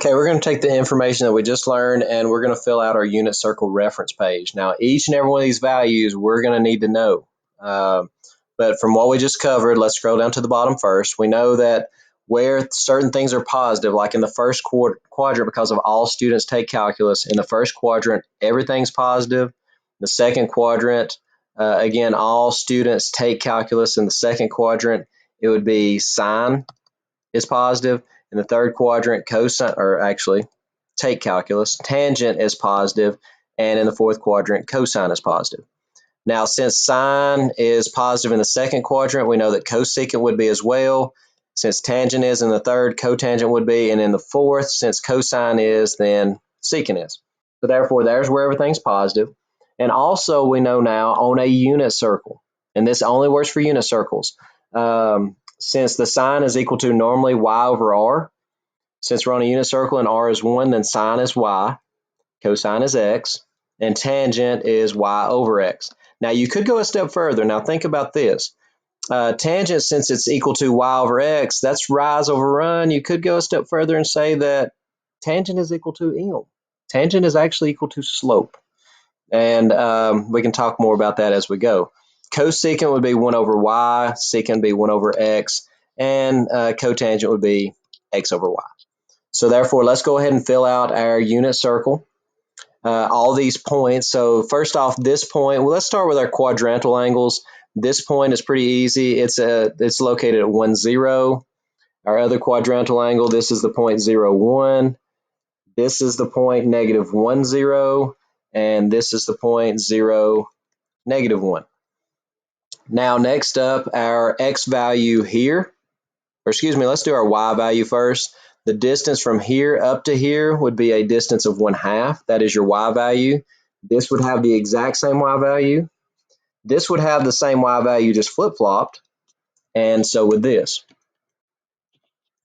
Okay, we're going to take the information that we just learned and we're going to fill out our unit circle reference page. Now, each and every one of these values we're going to need to know. But from what we just covered, let's scroll down to the bottom first. We know that where certain things are positive, like in the first quadrant, because of all students take calculus, in the first quadrant, everything's positive. The second quadrant, again, all students take calculus. In the second quadrant, it would be sine is positive. In the third quadrant, cosine, or actually take calculus, tangent is positive, and in the fourth quadrant, cosine is positive. Now, since sine is positive in the second quadrant, we know that cosecant would be as well. Since tangent is in the third, cotangent would be, and in the fourth, since cosine is, then secant is. So therefore, there's where everything's positive. And also, we know now on a unit circle, and this only works for unit circles, since the sine is equal to normally y over r, since we're on a unit circle and r is 1, then sine is y, cosine is x, and tangent is y over x. Now, you could go a step further. Now, think about this. Tangent, since it's equal to y over x, that's rise over run. You could go a step further and say that tangent is equal to m. Tangent is actually equal to slope. And we can talk more about that as we go. Cosecant would be 1 over y, secant would be 1 over x, and cotangent would be x over y. So therefore, let's go ahead and fill out our unit circle. All these points. So first off, this point, well, let's start with our quadrantal angles. This point is pretty easy. It's located at 1, 0. Our other quadrantal angle, this is the point 0, 1. This is the point -1, 0. And this is the point 0, -1. Now, next up, our x value here, or excuse me, let's do our y value first. The distance from here up to here would be a distance of 1/2. That is your y value. This would have the exact same y value. This would have the same y value, just flip-flopped, and so would this.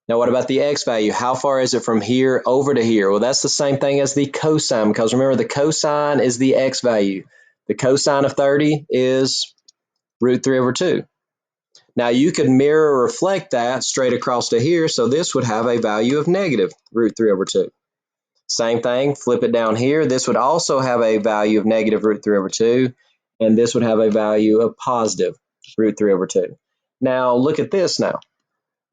Now, what about the x value? How far is it from here over to here? Well, that's the same thing as the cosine, because remember, the cosine is the x value. The cosine of 30 is √3 over 2. Now, you could mirror or reflect that straight across to here, so this would have a value of -√3 over 2. Same thing, flip it down here. This would also have a value of -√3 over 2, and this would have a value of +√3 over 2. Now, look at this now.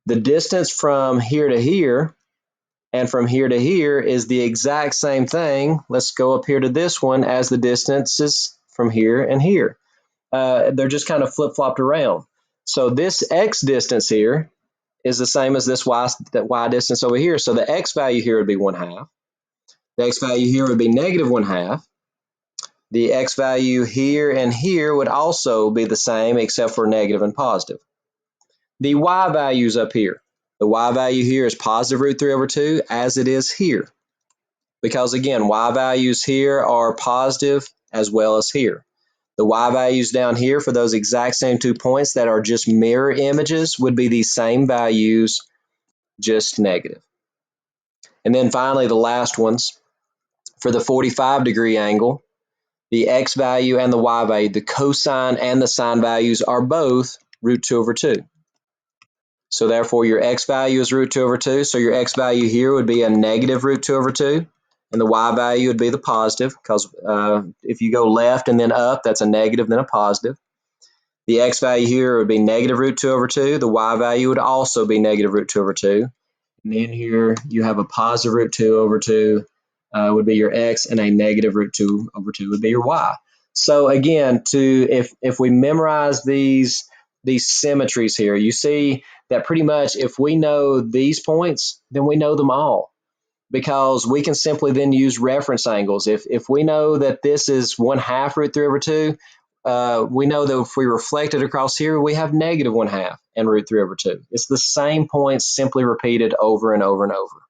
The distance from here to here and from here to here is the exact same thing. Let's go up here to this one as the distances from here and here. They're just kind of flip-flopped around. So this x distance here is the same as this y distance over here. So the x value here would be 1/2. The x value here would be -1/2. The x value here and here would also be the same except for negative and positive. The y values up here. The y value here is +√3 over 2 as it is here. Because again, y values here are positive as well as here. The y values down here for those exact same 2 points that are just mirror images would be the same values, just negative. And then finally, the last ones. For the 45-degree angle, the x value and the y value, the cosine and the sine values are both √2 over 2. So therefore, your x value is √2 over 2. So your x value here would be a -√2 over 2. And the y value would be the positive, because if you go left and then up, that's a negative, then a positive. The x value here would be -√2 over 2. The y value would also be -√2 over 2. And then here you have a +√2 over 2 would be your x, and a -√2 over 2 would be your y. So again, if we memorize these symmetries here, you see that pretty much if we know these points, then we know them all, because we can simply then use reference angles. If we know that this is 1/2 √3 over 2, we know that if we reflect it across here, we have -1/2 and √3 over 2. It's the same points simply repeated over and over and over.